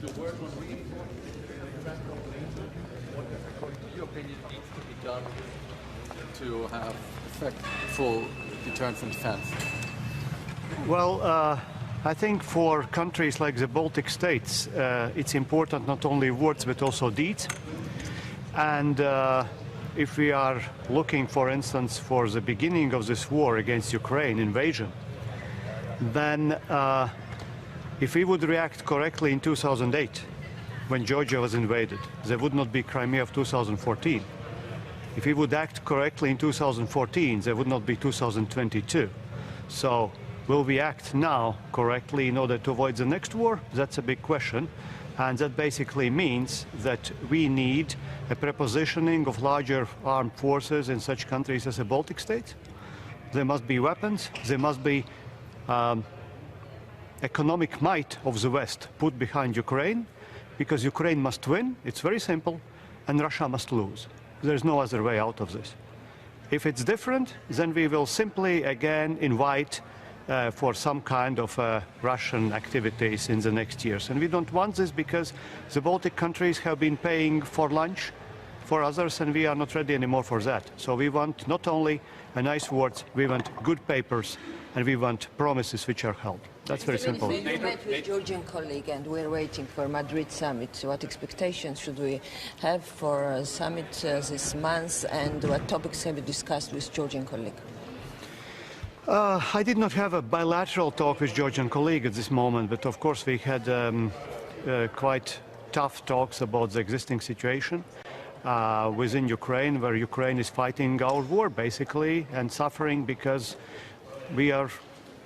The word on what, according to your opinion, needs to be done to have effectful deterrence and defense? Well, I think for countries like the Baltic states, it's important not only words but also deeds. And if we are looking, for instance, for the beginning of this war against Ukraine, invasion, then if we would react correctly in 2008, when Georgia was invaded, there would not be Crimea of 2014. If we would act correctly in 2014, there would not be 2022. So will we act now correctly in order to avoid the next war? That's a big question. And that basically means that we need a prepositioning of larger armed forces in such countries as the Baltic states. There must be weapons. There must be economic might of the West put behind Ukraine, because Ukraine must win. It's very simple. And Russia must lose. There's no other way out of this. If it's different, then we will simply again invite for some kind of Russian activities in the next years. And we don't want this because the Baltic countries have been paying for lunch for others, and we are not ready anymore for that. So we want not only nice words, we want good papers, and we want promises which are held. That's very simple. We met with Georgian colleague, and we're waiting for Madrid summit. What expectations should we have for summit this month, and what topics have you discussed with Georgian colleague? I did not have a bilateral talk with Georgian colleague at this moment, but of course we had quite tough talks about the existing situation within Ukraine, where Ukraine is fighting our war basically and suffering because we are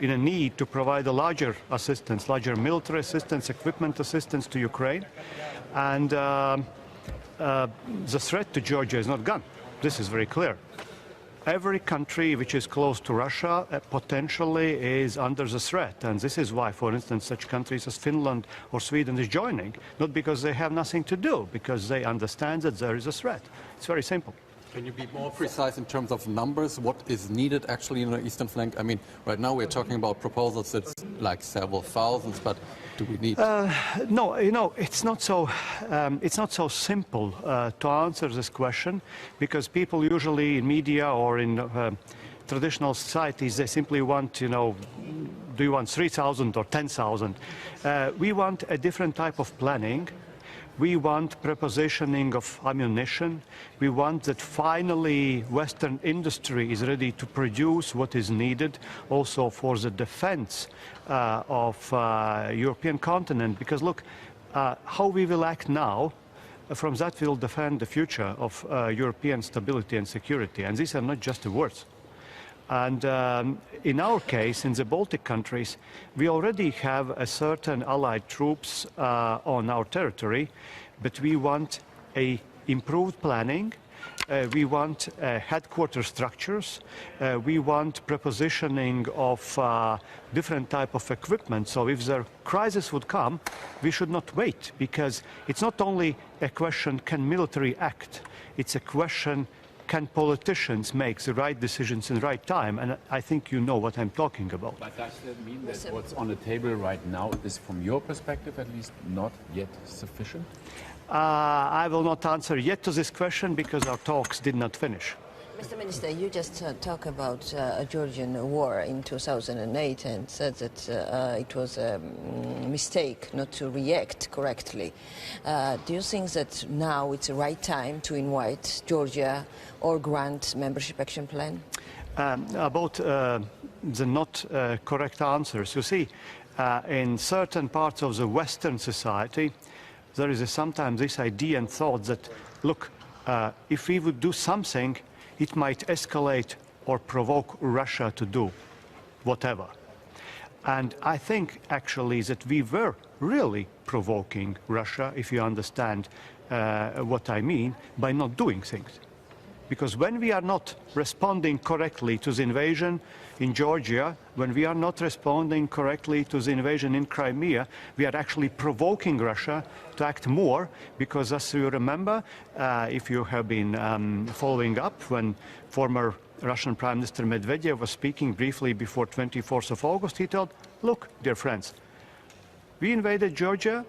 in a need to provide a larger assistance, larger military assistance, equipment assistance to Ukraine. And the threat to Georgia is not gone. This is very clear. Every country which is close to Russia potentially is under the threat. And this is why, for instance, such countries as Finland or Sweden is joining, not because they have nothing to do, because they understand that there is a threat. It's very simple. Can you be more precise in terms of numbers? What is needed actually in the eastern flank? I mean, right now we're talking about proposals that's like several thousands, but do we need? No, you know, it's not so simple to answer this question, because people usually in media or in traditional societies, they simply want, you know, do you want 3,000 or 10,000? We want a different type of planning. We want prepositioning of ammunition. We want that finally Western industry is ready to produce what is needed also for the defense of European continent. Because look, how we will act now, from that we will defend the future of European stability and security. And these are not just the words. And in our case, in the Baltic countries, we already have a certain allied troops on our territory, but we want a improved planning. We want headquarter structures. We want prepositioning of different type of equipment. So if the crisis would come, we should not wait, because it's not only a question, can military act? It's a question, can politicians make the right decisions in the right time? And I think you know what I'm talking about. But does that mean that what's on the table right now is, from your perspective at least, not yet sufficient? I will not answer yet to this question because our talks did not finish. Mr. Minister, you just talked about a Georgian war in 2008 and said that it was a mistake not to react correctly. Do you think that now it's the right time to invite Georgia or grant membership action plan? About the not correct answers, you see, in certain parts of the Western society, there is sometimes this idea and thought that, look, if we would do something, it might escalate or provoke Russia to do whatever. And I think actually that we were really provoking Russia, if you understand what I mean, by not doing things. Because when we are not responding correctly to the invasion in Georgia, when we are not responding correctly to the invasion in Crimea, we are actually provoking Russia to act more, because as you remember, if you have been following up, when former Russian Prime Minister Medvedev was speaking briefly before 24th of August, he told, look, dear friends, we invaded Georgia,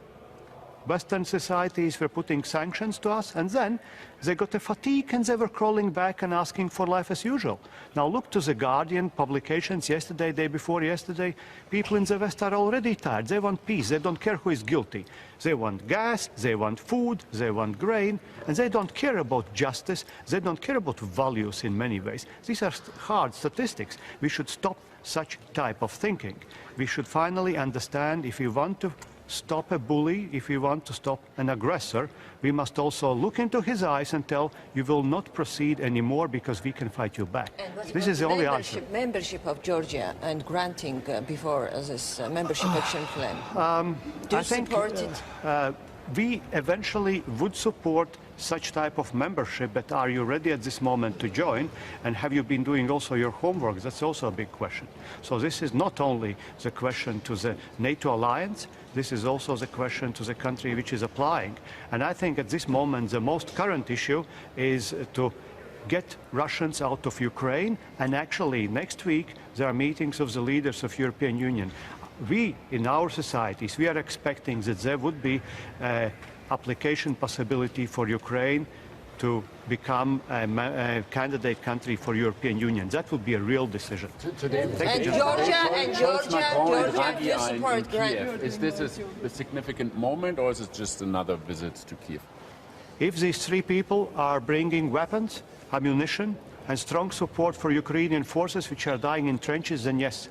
Western societies were putting sanctions to us, and then they got a fatigue and they were crawling back and asking for life as usual. Now look to the Guardian publications yesterday, day before yesterday. People in the West are already tired. They want peace. They don't care who is guilty. They want gas, they want food, they want grain, and they don't care about justice. They don't care about values in many ways. These are hard statistics. We should stop such type of thinking. We should finally understand, if we want to stop a bully, if we want to stop an aggressor, we must also look into his eyes and tell, you will not proceed anymore because we can fight you back. This is the only answer. Membership of Georgia and granting before this membership action plan. Do you support it? We eventually would support such type of membership, but are you ready at this moment to join? And have you been doing also your homework? That's also a big question. So this is not only the question to the NATO alliance, this is also the question to the country which is applying. And I think at this moment the most current issue is to get Russians out of Ukraine, and actually next week there are meetings of the leaders of European Union. We, in our societies, we are expecting that there would be application possibility for Ukraine to become a candidate country for European Union. That would be a real decision. And Georgia, do you support Grant? Is this a significant moment, or is it just another visit to Kiev? If these three people are bringing weapons, ammunition, and strong support for Ukrainian forces which are dying in trenches, then yes.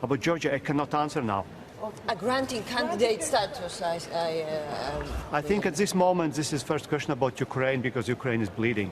About Georgia, I cannot answer now. Granting candidate status, I think at this moment this is first question about Ukraine, because Ukraine is bleeding.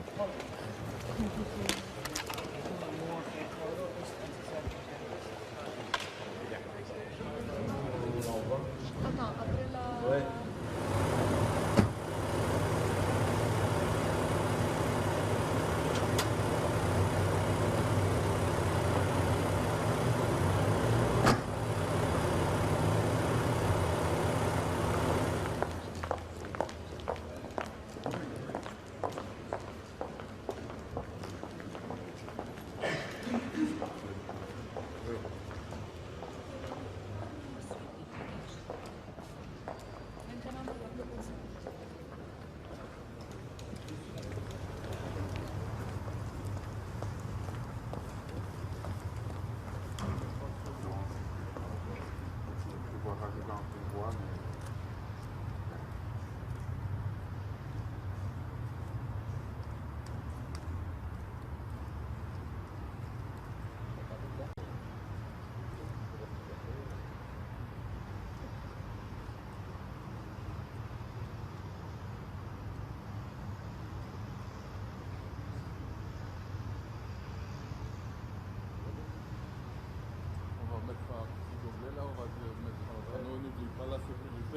mettre un petit gobelet là, on va mettre un panneau, n'oublie pas la sécurité.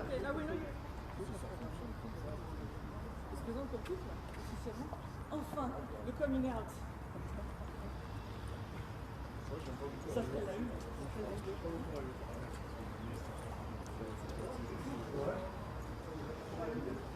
Okay, now we know you. Il se présente comme couple, officiellement. Enfin, le coming out. Ça fait la une. Ça fait la une.